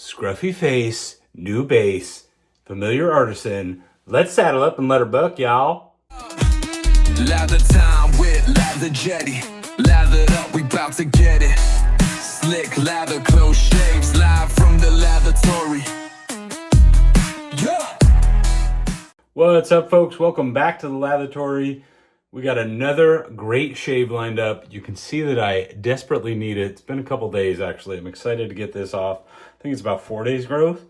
Scruffy face, new base, familiar artisan. Let's saddle up and let her buck, y'all. Lather time with lather jetty. Lathered up, we bout to get it. Slick lather, close shaves, live from the lavatory. Yeah. What's up, folks? Welcome back to the lavatory. We got another great shave lined up. You can see that I desperately need it. It's been a couple days, actually. I'm excited to get this off. I think it's about 4 days growth.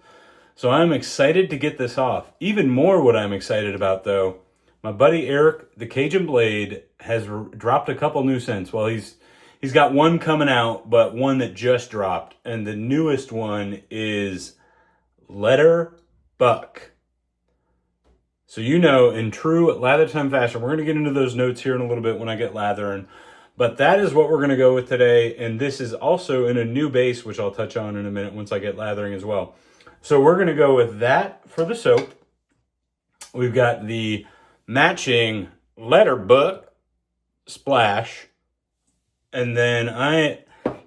So I'm excited to get this off. Even more what I'm excited about, though, my buddy Eric, the Cajun Blade, has dropped a couple new scents. Well, he's got one coming out, but one that just dropped. And the newest one is Letter Buck. So you know, in true Lather Time fashion, we're going to get into those notes here in a little bit when I get lathering. But that is what we're going to go with today. And this is also in a new base, which I'll touch on in a minute once I get lathering as well. So we're going to go with that for the soap. We've got the matching Letter Buck splash. And then I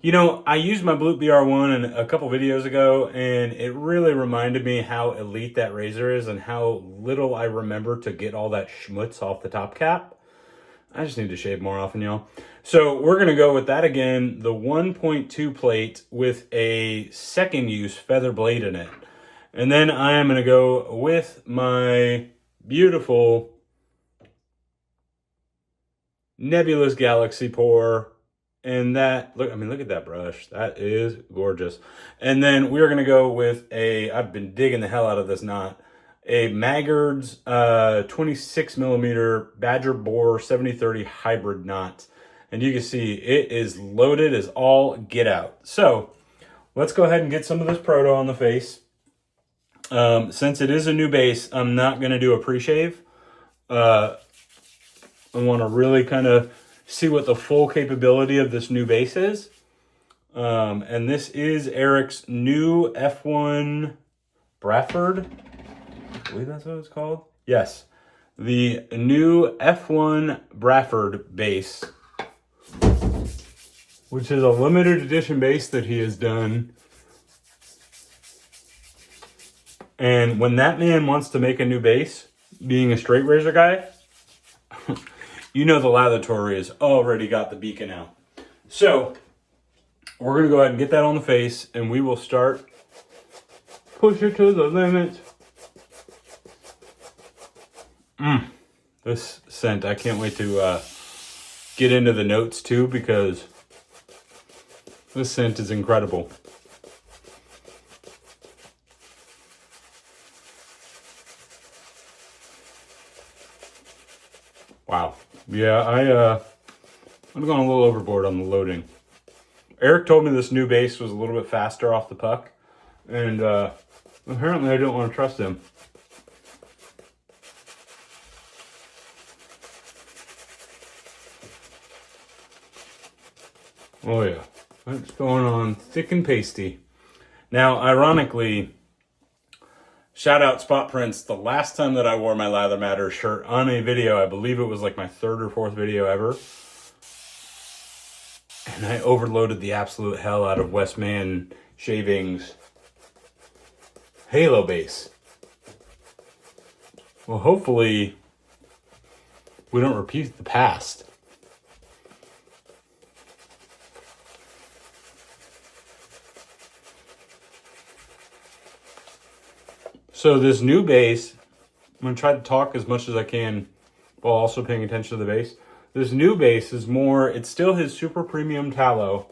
used my Blute BR1 a couple videos ago, and it really reminded me how elite that razor is and how little I remember to get all that schmutz off the top cap. I just need to shave more often, y'all. So we're going to go with that again, the 1.2 plate with a second use feather blade in it. And then I am going to go with my beautiful Nebulus Galaxy pour. And that, look at that brush. That is gorgeous. And then we're going to go with I've been digging the hell out of this knot, a Maggard's 26 millimeter Badger Boar 7030 hybrid knot. And you can see it is loaded as all get out. So let's go ahead and get some of this proto on the face. Since it is a new base, I'm not going to do a pre-shave. I want to really kind of see what the full capability of this new base is. And this is Eric's new F1 Braford. I believe that's what it's called. Yes. The new F1 Braford base, which is a limited edition base that he has done. And when that man wants to make a new base, being a straight razor guy, you know the lavatory has already got the beacon out. So we're going to go ahead and get that on the face, and we will start push it to the limit. This scent, I can't wait to get into the notes too, because this scent is incredible. Wow. Yeah, I've gone a little overboard on the loading. Eric told me this new base was a little bit faster off the puck, and apparently I don't want to trust him. Oh yeah, that's going on thick and pasty. Now, ironically, shout out Spot Prints, the last time that I wore my Lather Matter shirt on a video, I believe it was like my third or fourth video ever. And I overloaded the absolute hell out of Westman Shavings Halo base. Well, hopefully we don't repeat the past. So this new base, I'm going to try to talk as much as I can while also paying attention to the base. This new base is more, it's still his super premium tallow,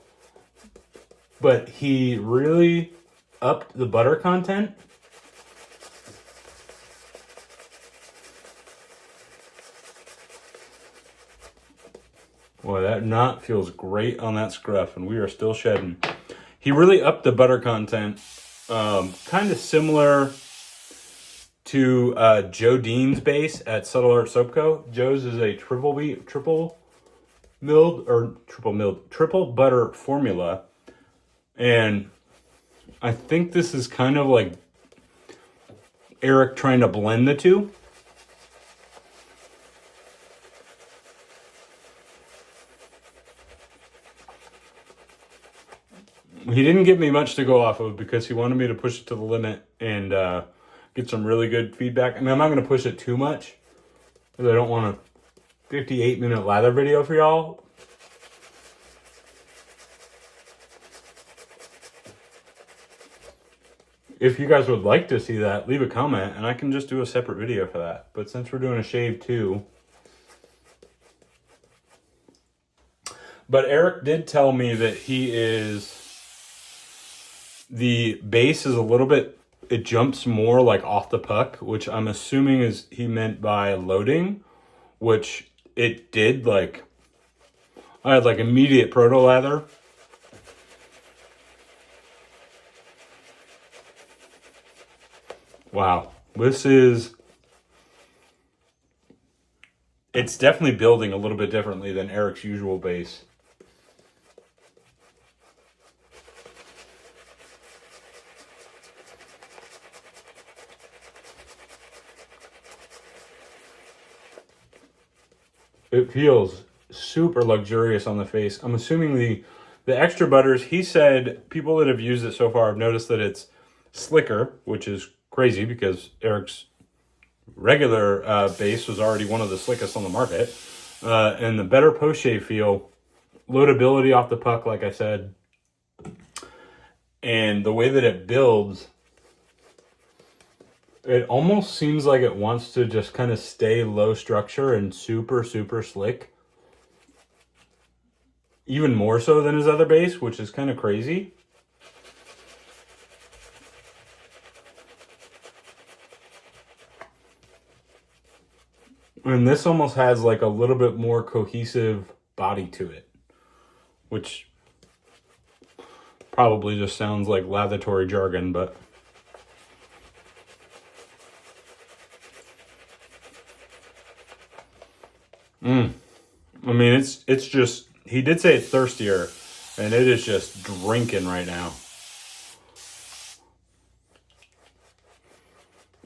but he really upped the butter content. Boy, that knot feels great on that scruff, and we are still shedding. He really upped the butter content, kind of similar to Joe Dean's base at Subtle Art Soap Co. Joe's is a triple butter formula, and I think this is kind of like Eric trying to blend the two. He didn't give me much to go off of because he wanted me to push it to the limit and get some really good feedback. I mean, I'm not going to push it too much because I don't want a 58-minute lather video for y'all. If you guys would like to see that, leave a comment and I can just do a separate video for that. But since we're doing a shave too. But Eric did tell me that the base is a little bit, it jumps more like off the puck, which I'm assuming is he meant by loading, which it did. Like, I had like immediate proto lather. Wow, it's definitely building a little bit differently than Eric's usual base. It feels super luxurious on the face. I'm assuming the extra butters, he said people that have used it so far have noticed that it's slicker, which is crazy because Eric's regular base was already one of the slickest on the market. And the better post-shave feel, loadability off the puck, like I said, and the way that it builds, it almost seems like it wants to just kind of stay low structure and super, super slick. Even more so than his other base, which is kind of crazy. And this almost has like a little bit more cohesive body to it, which probably just sounds like lavatory jargon, but I mean, it's just, he did say it's thirstier, and it is just drinking right now.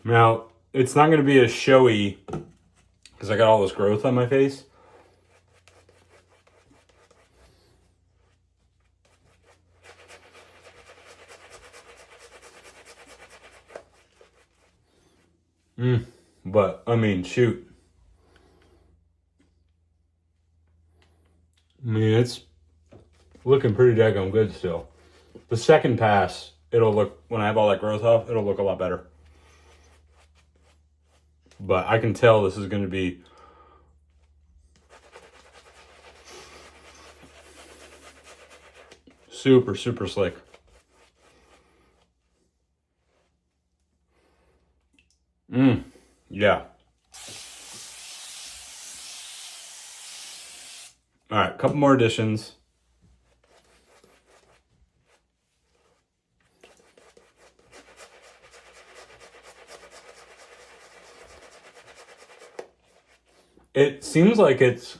Now, it's not going to be as showy because I got all this growth on my face. But, I mean, shoot. I mean, it's looking pretty daggone good still. The second pass, it'll look, when I have all that growth off, it'll look a lot better. But I can tell this is going to be super, super slick. Yeah. All right, a couple more additions. It seems like it's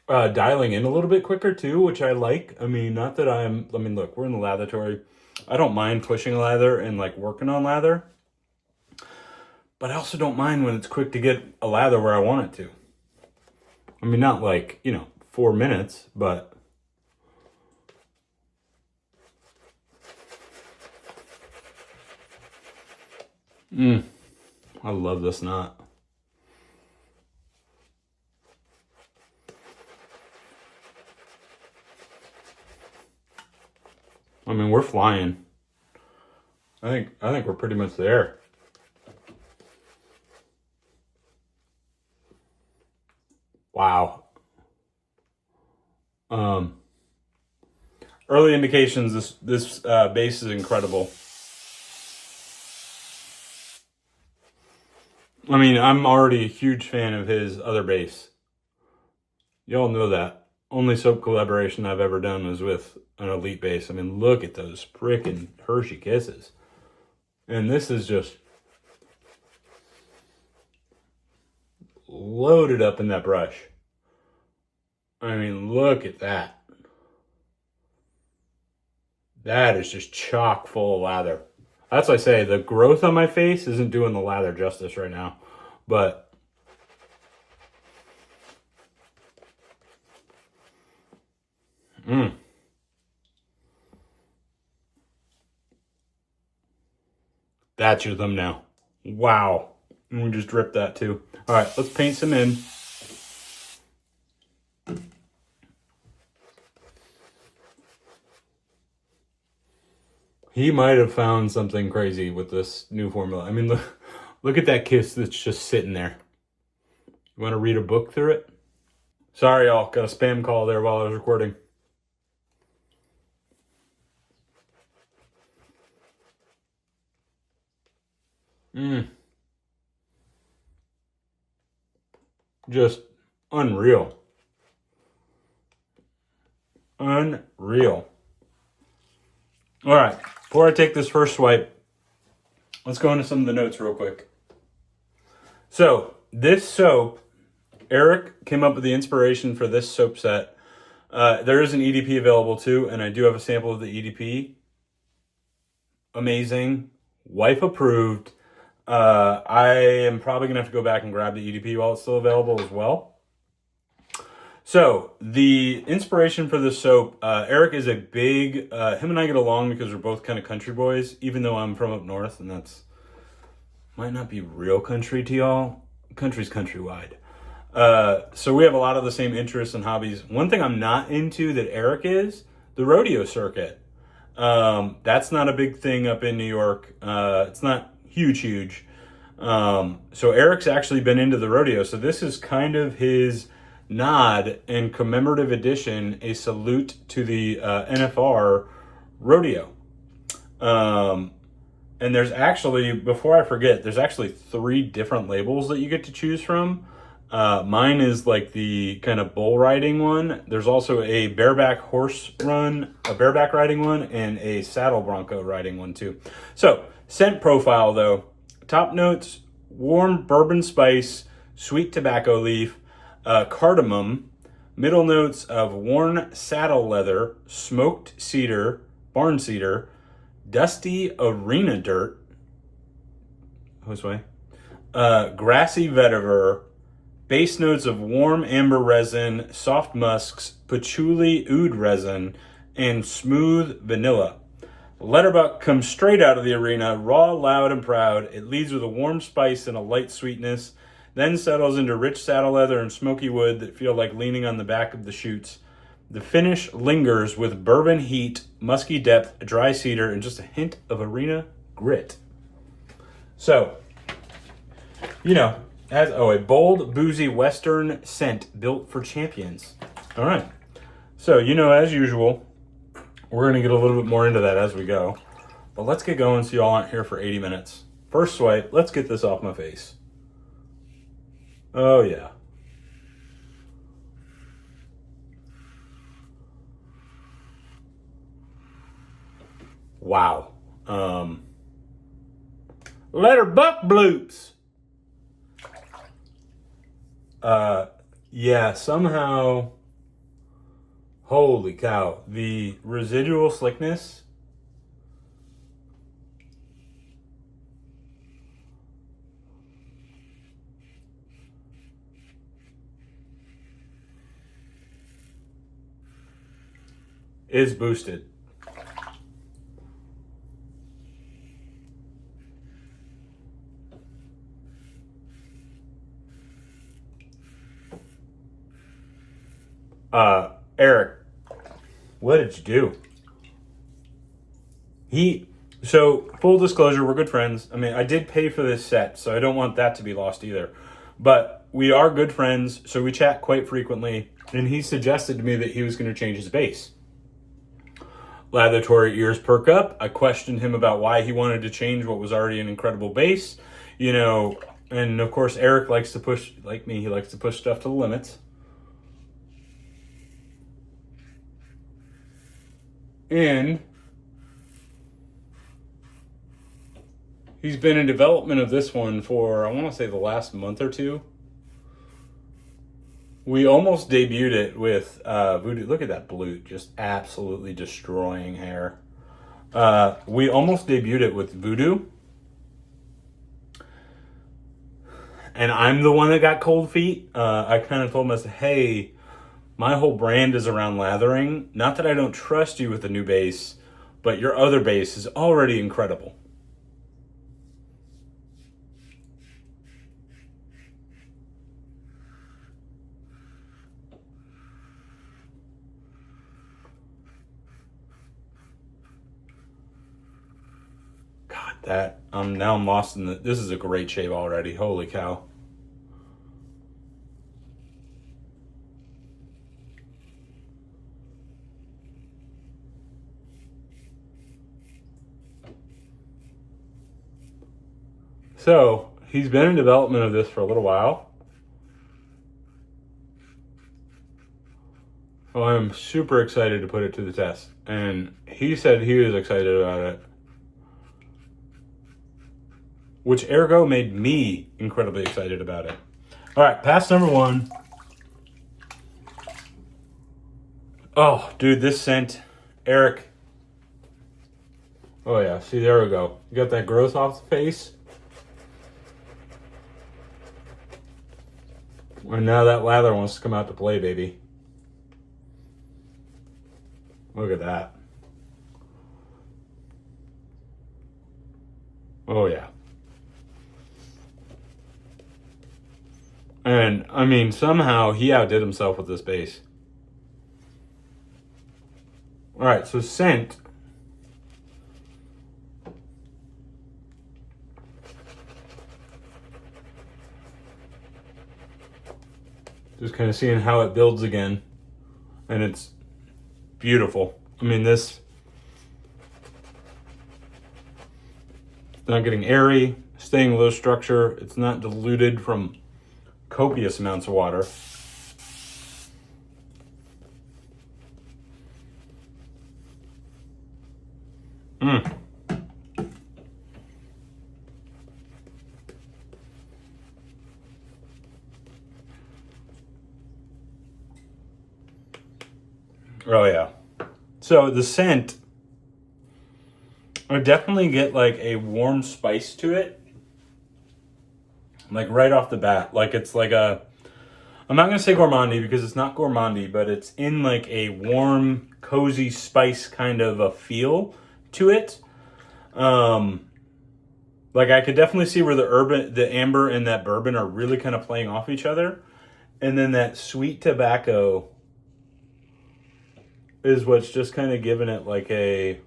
dialing in a little bit quicker too, which I like. I mean, not that I mean, look, we're in the lavatory. I don't mind pushing a lather and like working on lather. But I also don't mind when it's quick to get a lather where I want it to. I mean, not like, 4 minutes, but... I love this knot. I mean, we're flying. I think we're pretty much there. Wow. Early indications, this base is incredible. I mean, I'm already a huge fan of his other base. Y'all know that. Only soap collaboration I've ever done was with an elite base. I mean, look at those frickin' Hershey Kisses. And this is just loaded up in that brush. I mean, look at that. That is just chock full of lather. That's what I say, the growth on my face isn't doing the lather justice right now. But That's your thumbnail. Wow. And we just dripped that too. All right, let's paint some in. He might have found something crazy with this new formula. I mean, look at that kiss that's just sitting there. You want to read a book through it? Sorry, y'all. Got a spam call there while I was recording. Just unreal. Unreal. All right, before I take this first swipe, let's go into some of the notes real quick. So this soap, Eric came up with the inspiration for this soap set. There is an EDP available too, and I do have a sample of the EDP. Amazing, wife approved. I am probably gonna have to go back and grab the EDP while it's still available as well. So the inspiration for this soap, Eric is a big, him and I get along because we're both kind of country boys, even though I'm from up north, and that's, might not be real country to y'all. Country's countrywide. So we have a lot of the same interests and hobbies. One thing I'm not into that Eric is, the rodeo circuit. That's not a big thing up in New York. It's not huge. So Eric's actually been into the rodeo. So this is kind of his nod and commemorative edition, a salute to the NFR rodeo. And there's actually, before I forget, there's actually 3 different labels that you get to choose from. Mine is like the kind of bull riding one. There's also a bareback horse run, a bareback riding one, and a saddle bronco riding one too. So scent profile though, top notes, warm bourbon spice, sweet tobacco leaf, cardamom, middle notes of worn saddle leather, smoked cedar, barn cedar, dusty arena dirt, grassy vetiver, base notes of warm amber resin, soft musks, patchouli-oud resin, and smooth vanilla. Letterbuck comes straight out of the arena, raw, loud, and proud. It leads with a warm spice and a light sweetness, then settles into rich saddle leather and smoky wood that feel like leaning on the back of the chutes. The finish lingers with bourbon heat, musky depth, dry cedar, and just a hint of arena grit. So, you know, a bold, boozy Western scent built for champions. All right. So, you know, as usual, we're going to get a little bit more into that as we go. But let's get going so y'all aren't here for 80 minutes. First swipe, let's get this off my face. Oh, yeah. Wow. Letterbuck bloops. Yeah, somehow, holy cow, the residual slickness is boosted. Eric, what did you do? So full disclosure, we're good friends. I mean, I did pay for this set, so I don't want that to be lost either. But we are good friends, so we chat quite frequently, and he suggested to me that he was going to change his base. Laboratory ears perk up. I questioned him about why he wanted to change what was already an incredible base, you know, and of course Eric likes to push, like me, he likes to push stuff to the limits. And he's been in development of this one for, I want to say, the last month or two. We almost debuted it with Voodoo. Look at that blue, just absolutely destroying hair. We almost debuted it with Voodoo. And I'm the one that got cold feet. I kind of told him, I said, hey, my whole brand is around lathering. Not that I don't trust you with the new base, but your other base is already incredible. that. Now I'm lost in the... This is a great shave already. Holy cow. So, he's been in development of this for a little while. So I'm super excited to put it to the test. And he said he was excited about it. Which ergo made me incredibly excited about it. All right, pass number 1. Oh, dude, this scent, Eric. Oh yeah, see, there we go. You got that growth off the face. And now that lather wants to come out to play, baby. Look at that. Oh yeah. And, I mean, somehow he outdid himself with this base. Alright, so scent. Just kind of seeing how it builds again. And it's beautiful. I mean, this... It's not getting airy, staying low structure. It's not diluted from copious amounts of water. Oh yeah. So the scent, I definitely get like a warm spice to it. Like right off the bat. Like it's like a, I'm not going to say gourmandy because it's not gourmandy, but it's in like a warm, cozy spice kind of a feel to it. Like I could definitely see where the amber and that bourbon are really kind of playing off each other. And then that sweet tobacco is what's just kind of giving it like a...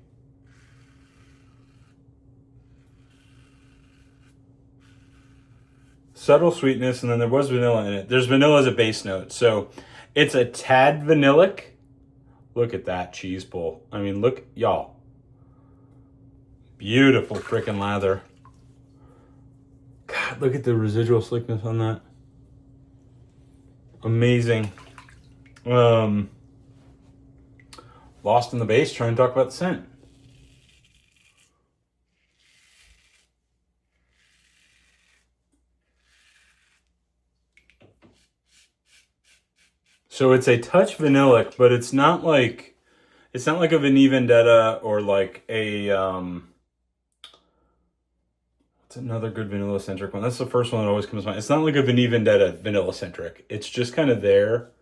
subtle sweetness, and then there was vanilla in it. There's vanilla as a base note, so it's a tad vanillic. Look at that cheese pull. I mean, look, y'all. Beautiful freaking lather. God, look at the residual slickness on that. Amazing. Lost in the base, trying to talk about the scent. So it's a touch vanillic, but it's not like a Vanille Vendetta or like a what's another good vanilla centric one? That's the first one that always comes to mind. It's not like a Vanille Vendetta vanilla centric. It's just kind of there.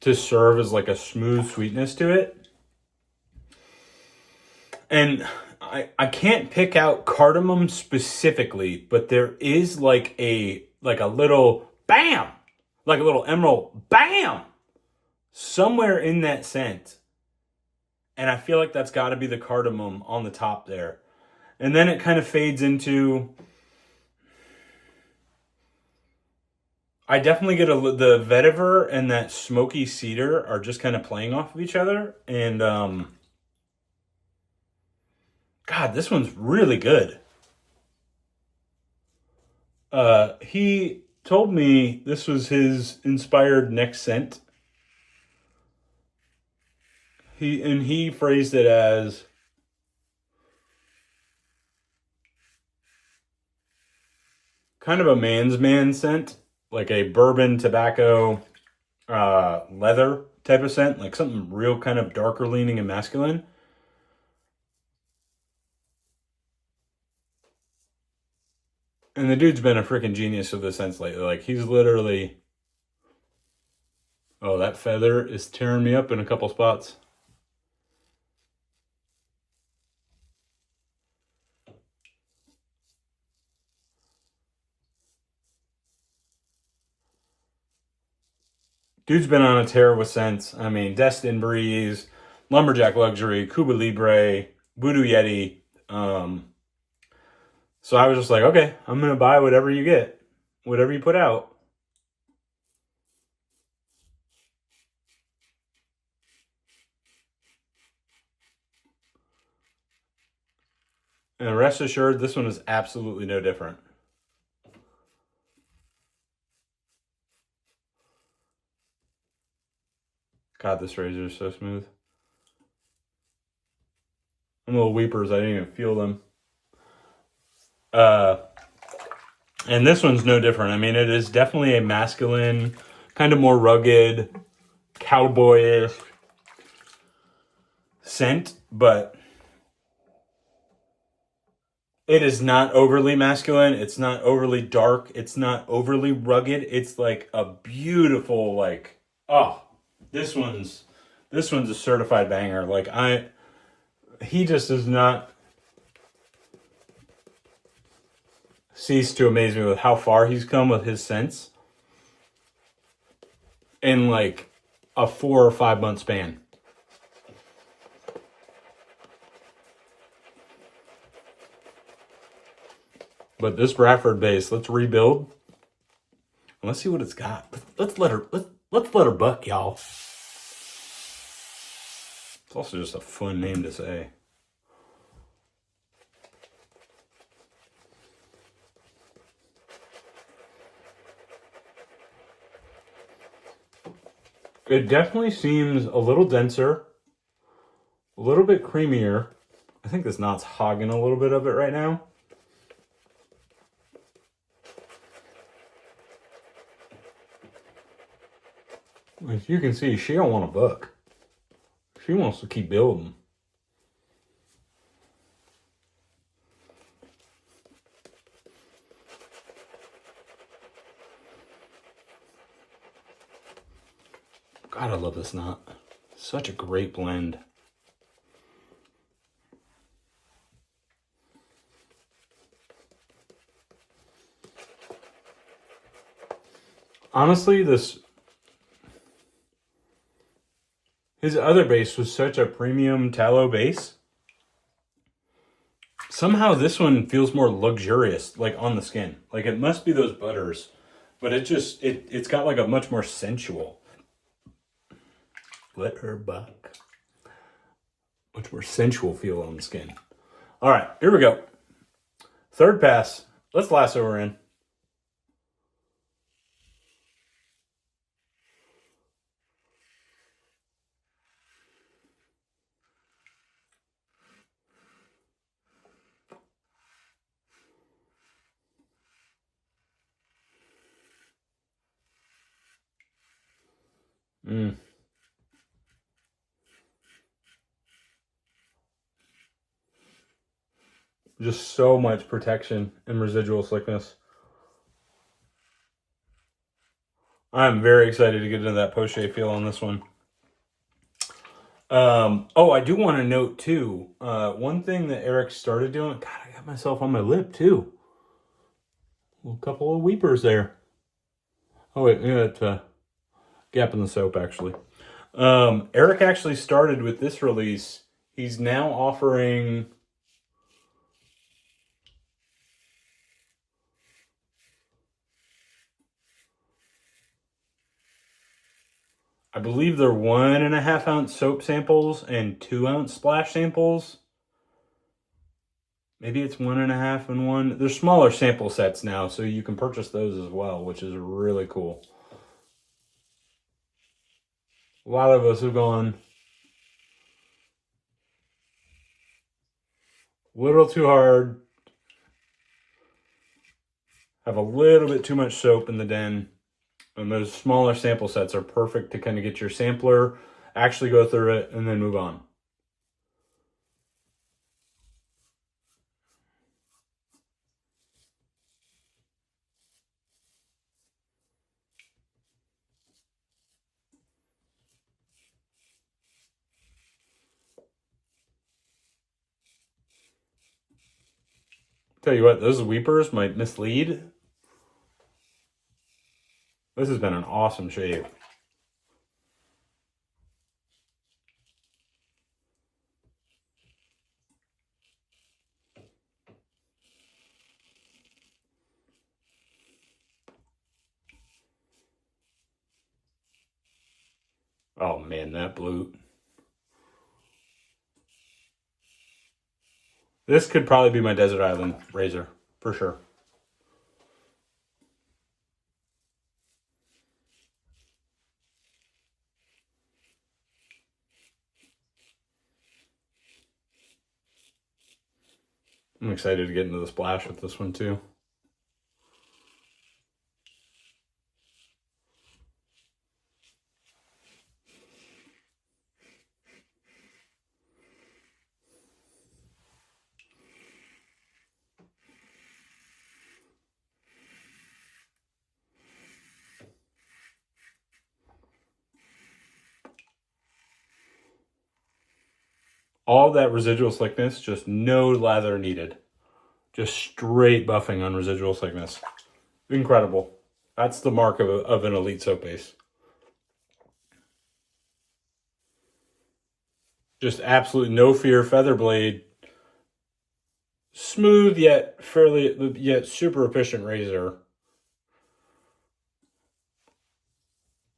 To serve as like a smooth sweetness to it. And I can't pick out cardamom specifically, but there is like a little bam, like a little emerald bam, somewhere in that scent. And I feel like that's got to be the cardamom on the top there. And then it kind of fades into... I definitely get the vetiver and that smoky cedar are just kind of playing off of each other. And God, this one's really good. He told me this was his inspired next scent. He phrased it as kind of a man's man scent, like a bourbon, tobacco, leather type of scent, like something real kind of darker leaning and masculine. And the dude's been a freaking genius with the scents lately. Like, he's literally... Oh, that feather is tearing me up in a couple spots. Dude's been on a tear with scents. I mean, Destin Breeze, Lumberjack Luxury, Cuba Libre, Voodoo Yeti. So I was just like, okay, I'm going to buy whatever you get, whatever you put out. And rest assured, this one is absolutely no different. God, this razor is so smooth. Them little weepers, I didn't even feel them. And this one's no different. I mean, it is definitely a masculine, kind of more rugged, cowboyish scent, but it is not overly masculine. It's not overly dark. It's not overly rugged. It's like a beautiful, like, oh, this one's a certified banger. Like he just does not cease to amaze me with how far he's come with his scents in like a 4 or 5 month span. But this Braford base, let's rebuild. Let's see what it's got. Let's let her buck, y'all. It's also just a fun name to say. It definitely seems a little denser, a little bit creamier. I think this knot's hogging a little bit of it right now. As you can see, she don't want a buck. She wants to keep building. God, I love this knot. Such a great blend. Honestly, his other base was such a premium tallow base. Somehow this one feels more luxurious, like on the skin. Like it must be those butters, but it's got like a much more sensual. Let her buck. Much more sensual feel on the skin. All right, here we go. Third pass. Let's lasso her in. Just so much protection and residual slickness. I'm very excited to get into that post-shave feel on this one. Oh, I do want to note too, one thing that Eric started doing, God, I got myself on my lip too. A couple of weepers there. Oh wait, maybe that gap in the soap actually. Eric actually started with this release. He's now offering I believe they're 1.5 ounce soap samples and 2 ounce splash samples. Maybe it's 1.5 and 1. There's smaller sample sets now, so you can purchase those as well, which is really cool. A lot of us have gone a little too hard, have a little bit too much soap in the den. And those smaller sample sets are perfect to kind of get your sampler, actually go through it, and then move on. Tell you what, those weepers might mislead. This has been an awesome shave. Oh man, that blue. This could probably be my desert island razor, for sure. I'm excited to get into the splash with this one too. All that residual slickness, just no lather needed. Just straight buffing on residual thickness. Incredible. That's the mark of an elite soap base. Just absolutely no fear feather blade. Smooth yet super efficient razor.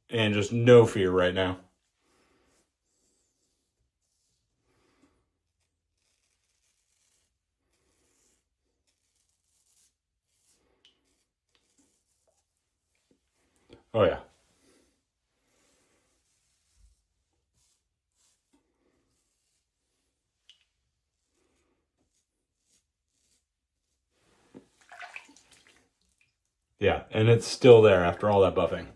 And just no fear right now. Oh yeah. Yeah, and it's still there after all that buffing.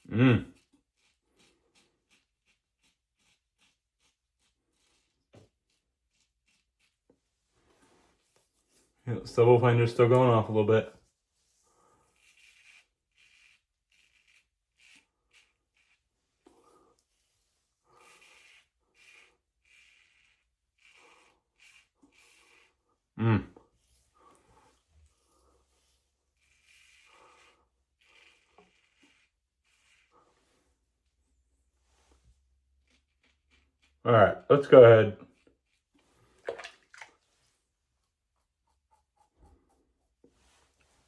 Mmm. Yeah, stubble finder's still going off a little bit. Mmm. All right, let's go ahead.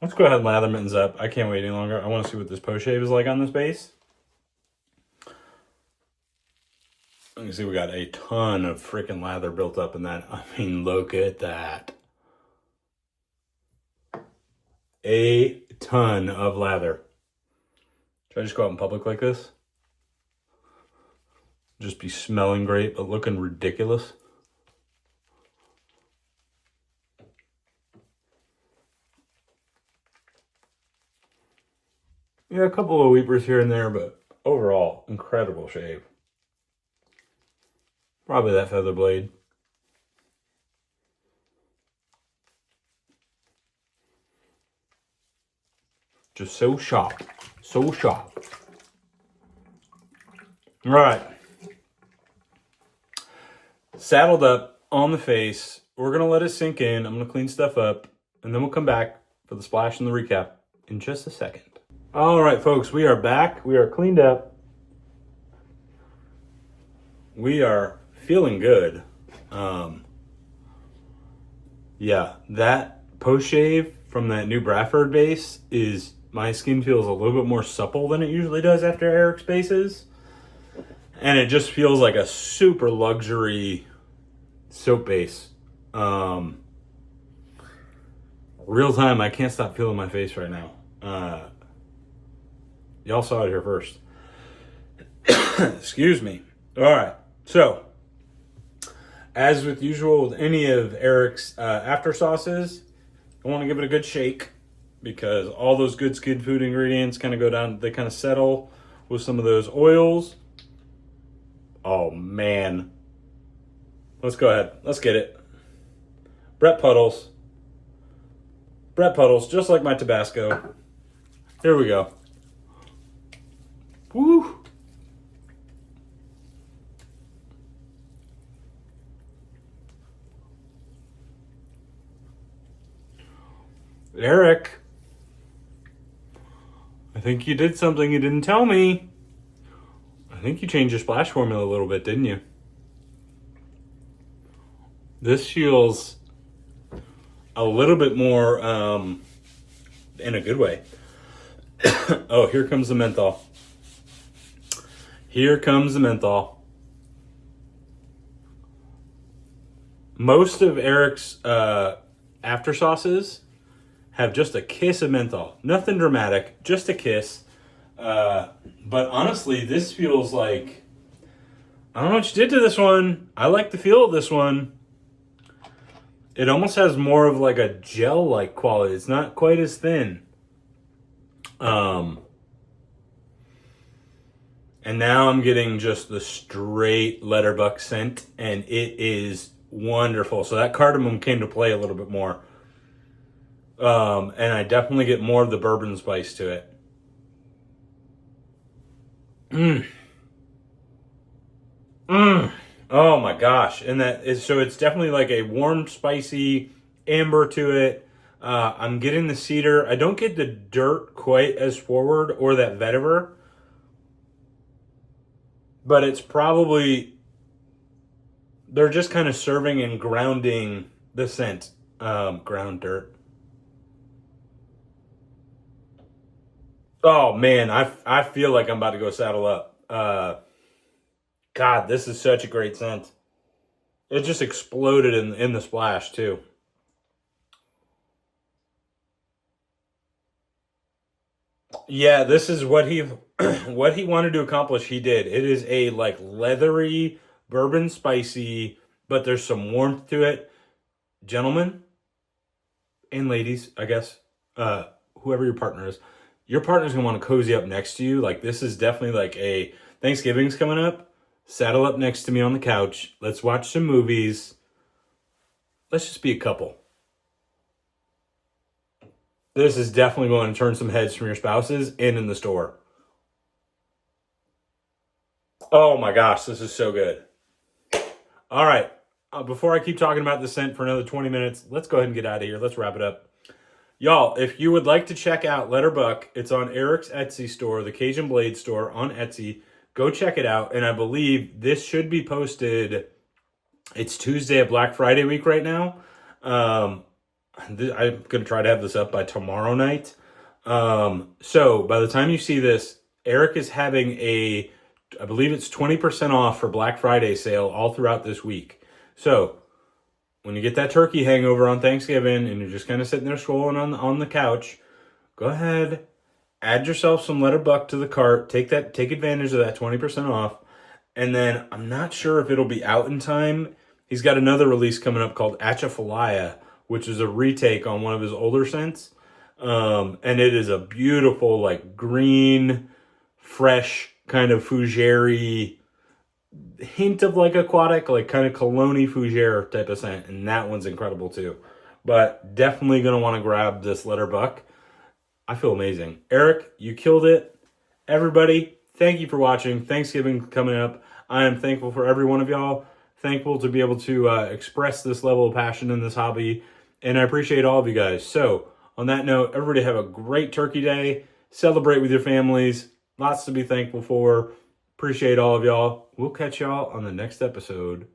Let's go ahead and lather mittens up. I can't wait any longer. I want to see what this post shave is like on this base. You can see we got a ton of freaking lather built up in that. I mean, look at that. A ton of lather. Should I just go out in public like this? Just be smelling great, but looking ridiculous. Yeah, a couple of weepers here and there, but overall, incredible shave. Probably that feather blade. Just so sharp. So sharp. All right. Saddled up on the face. We're going to let it sink in. I'm going to clean stuff up. And then we'll come back for the splash and the recap in just a second. All right, folks. We are back. We are cleaned up. We are feeling good. Yeah, that post-shave from that new Braford base is... My skin feels a little bit more supple than it usually does after Eric's bases. And it just feels like a super luxury soap base. Real time, I can't stop feeling my face right now. Y'all saw it here first. Excuse me. All right. So, as with usual with any of Eric's after sauces, I want to give it a good shake because all those good skin food ingredients kind of go down, they kind of settle with some of those oils. Oh, man. Let's go ahead. Let's get it. Brett Puddles. Brett Puddles, just like my Tabasco. Here we go. Woo! Eric, I think you did something you didn't tell me. I think you changed your splash formula a little bit, didn't you? This feels a little bit more, in a good way. Oh, here comes the menthol. Here comes the menthol. Most of Eric's after sauces have just a kiss of menthol. Nothing dramatic, just a kiss. But honestly, this feels like, I don't know what you did to this one. I like the feel of this one. It almost has more of like a gel-like quality. It's not quite as thin. And now I'm getting just the straight letterbuck scent, and it is wonderful. So that cardamom came to play a little bit more. And I definitely get more of the bourbon spice to it. Oh my gosh. And that is, so it's definitely like a warm, spicy amber to it. I'm getting the cedar. I don't get the dirt quite as forward, or that vetiver. But it's probably, they're just kind of serving and grounding the scent. Ground dirt. Oh man, I feel like I'm about to go saddle up. God, this is such a great scent. It just exploded in the splash too. Yeah, this is what he what he wanted to accomplish. He did. It is a like leathery bourbon spicy, but there's some warmth to it. Gentlemen and ladies, I guess, whoever your partner is, your partner's gonna want to cozy up next to you. Like, this is definitely like a Thanksgiving's coming up. Saddle up next to me on the couch. Let's watch some movies. Let's just be a couple. This is definitely going to turn some heads from your spouses and in the store. Oh my gosh, this is so good. All right. Before I keep talking about the scent for another 20 minutes, let's go ahead and get out of here. Let's wrap it up. Y'all, if you would like to check out Letterbuck, it's on Eric's Etsy store, the Cajun Blade store on Etsy. Go check it out. And I believe this should be posted. It's Tuesday of Black Friday week right now. I'm going to try to have this up by tomorrow night. So by the time you see this, Eric is having I believe it's 20% off for Black Friday sale all throughout this week. So when you get that turkey hangover on Thanksgiving and you're just kind of sitting there scrolling on the couch, go ahead, add yourself some Letterbuck to the cart. Take advantage of that 20% off. And then I'm not sure if it'll be out in time. He's got another release coming up called Atchafalaya, which is a retake on one of his older scents. And it is a beautiful, like, green, fresh, kind of fougere, hint of, like, aquatic, like, kind of cologne fougere type of scent. And that one's incredible, too. But definitely going to want to grab this Letterbuck. I feel amazing. Eric, you killed it. Everybody, thank you for watching. Thanksgiving coming up. I am thankful for every one of y'all. Thankful to be able to express this level of passion in this hobby. And I appreciate all of you guys. So, on that note, everybody have a great turkey day. Celebrate with your families. Lots to be thankful for. Appreciate all of y'all. We'll catch y'all on the next episode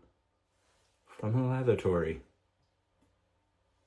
from the Lathertory.